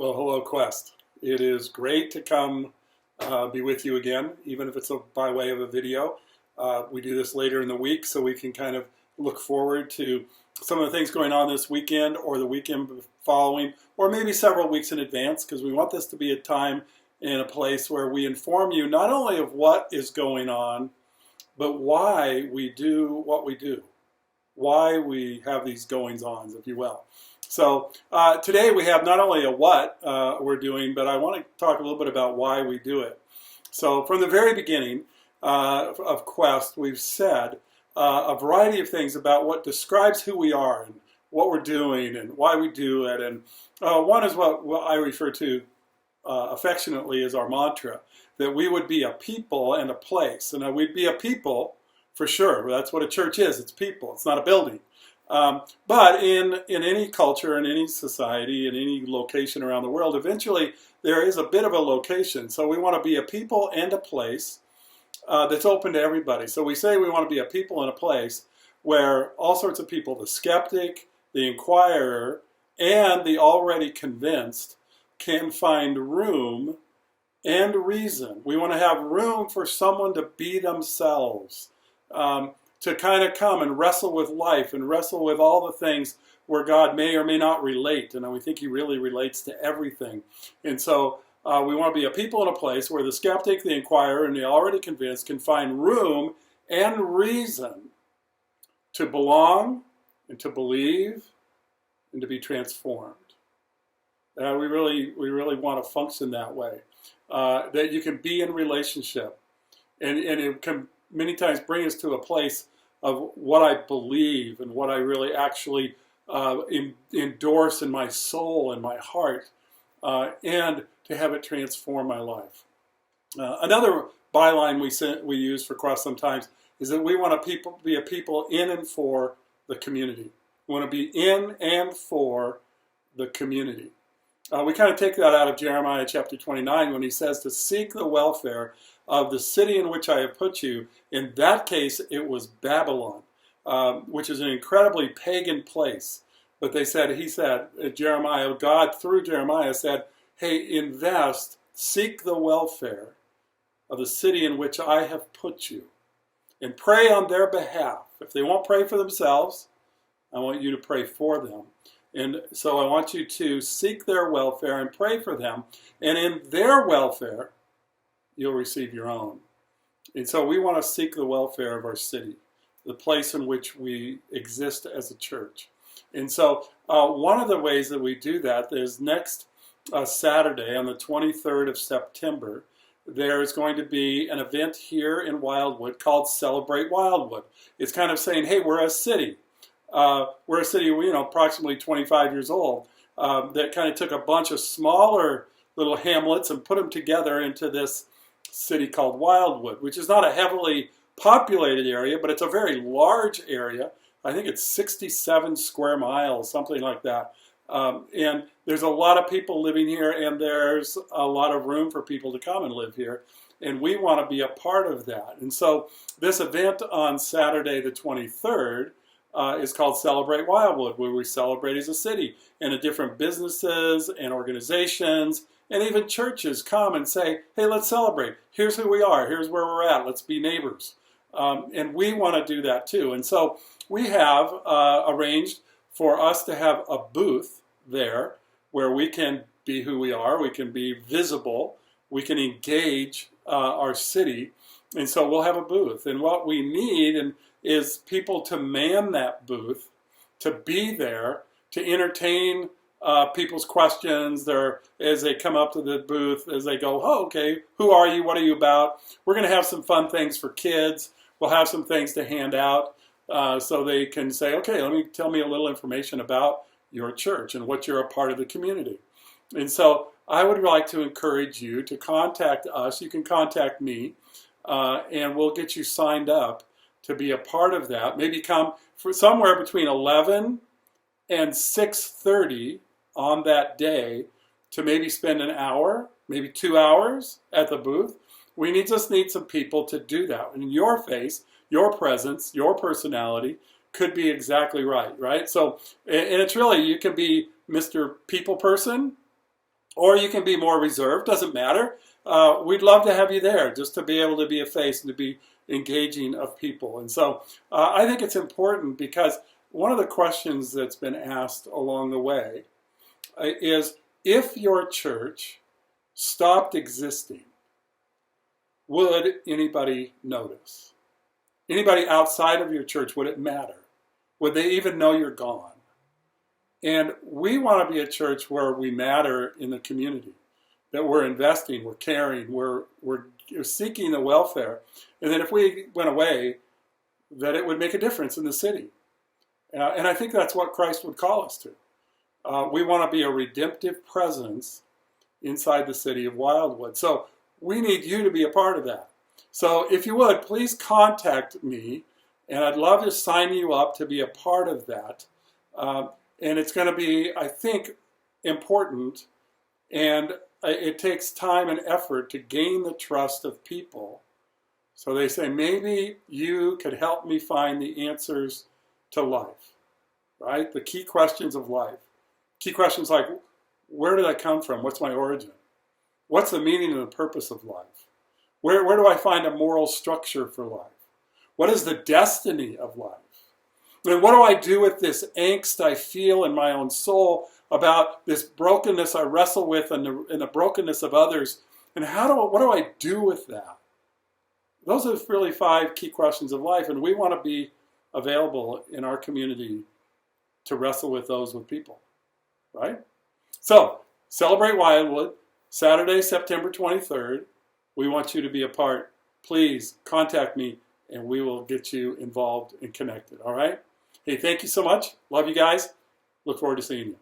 Well, hello, Quest. It is great to come be with you again, even if it's by way of a video. We do this later in the week so we can kind of look forward to some of the things going on this weekend or the weekend following, or maybe several weeks in advance, because we want this to be a time and a place where we inform you not only of what is going on, but why we do what we do, why we have these goings-ons, if you will. So today we have not only a what we're doing, but I want to talk a little bit about why we do it. So from the very beginning of Quest, we've said a variety of things about what describes who we are and what we're doing and why we do it. And one is what I refer to affectionately as our mantra, that we would be a people and a place. And we'd be a people for sure. That's what a church is. It's people. It's not a building. But in any culture, in any society, in any location around the world, eventually there is a bit of a location. So we want to be a people and a place that's open to everybody. So we say we want to be a people and a place where all sorts of people, the skeptic, the inquirer, and the already convinced, can find room and reason. We want to have room for someone to be themselves. To kind of come and wrestle with life and wrestle with all the things where God may or may not relate. And we think He really relates to everything. And so we want to be a people in a place where the skeptic, the inquirer, and the already convinced can find room and reason to belong and to believe and to be transformed. We really want to function that way. That you can be in relationship. And it can many times bring us to a place of what I believe and what I really actually endorse in my soul and my heart, and to have it transform my life. Another byline we use for Cross sometimes is that we want to be a people in and for the community. We want to be in and for the community. We kind of take that out of Jeremiah chapter 29 when he says to seek the welfare of the city in which I have put you. In that case, it was Babylon, which is an incredibly pagan place. But he said, Jeremiah, God through Jeremiah said, hey, seek the welfare of the city in which I have put you, and pray on their behalf. If they won't pray for themselves, I want you to pray for them. And so I want you to seek their welfare and pray for them. And in their welfare, you'll receive your own. And so we want to seek the welfare of our city, the place in which we exist as a church. And so one of the ways that we do that is next Saturday on the 23rd of September, there's going to be an event here in Wildwood called Celebrate Wildwood. It's kind of saying, hey, we're a city. We're a city, approximately 25 years old, that kind of took a bunch of smaller little hamlets and put them together into this city called Wildwood, which is not a heavily populated area, but it's a very large area. I think it's 67 square miles, something like that. And there's a lot of people living here, and there's a lot of room for people to come and live here. And we want to be a part of that. And so this event on Saturday the 23rd is called Celebrate Wildwood, where we celebrate as a city. And the different businesses and organizations and even churches come and say, hey, let's celebrate. Here's who we are. Here's where we're at. Let's be neighbors. And we want to do that too. And so we have arranged for us to have a booth there where we can be who we are. We can be visible. We can engage our city. And so we'll have a booth. And what we need is people to man that booth, to be there, to entertain people's questions as they come up to the booth, as they go, oh, okay, who are you? What are you about? We're going to have some fun things for kids. We'll have some things to hand out so they can say, okay, tell me a little information about your church and what you're a part of the community. And so I would like to encourage you to contact us. You can contact me, and we'll get you signed up to be a part of that. Maybe come for somewhere between 11 and 6:30 on that day to maybe spend an hour, maybe 2 hours at the booth. We just need some people to do that. And your face, your presence, your personality could be exactly right? So, and it's really, you can be Mr. People Person, Or you can be more reserved, doesn't matter. We'd love to have you there just to be able to be a face and to be engaging of people. And so I think it's important because one of the questions that's been asked along the way is, if your church stopped existing, would anybody notice? Anybody outside of your church, would it matter? Would they even know you're gone? And we want to be a church where we matter in the community, that we're investing, we're caring, we're seeking the welfare. And then if we went away, that it would make a difference in the city. And I think that's what Christ would call us to. We want to be a redemptive presence inside the city of Wildwood. So we need you to be a part of that. So if you would, please contact me, and I'd love to sign you up to be a part of that. And it's going to be, I think, important, and it takes time and effort to gain the trust of people. So they say, maybe you could help me find the answers to life, right? The key questions of life. Key questions like, where did I come from? What's my origin? What's the meaning and the purpose of life? Where do I find a moral structure for life? What is the destiny of life? And what do I do with this angst I feel in my own soul about this brokenness I wrestle with and the brokenness of others? And what do I do with that? Those are really 5 key questions of life, and we want to be available in our community to wrestle with those with people, right? So, celebrate Wildwood, Saturday, September 23rd. We want you to be a part. Please contact me, and we will get you involved and connected, all right? Hey, thank you so much. Love you guys. Look forward to seeing you.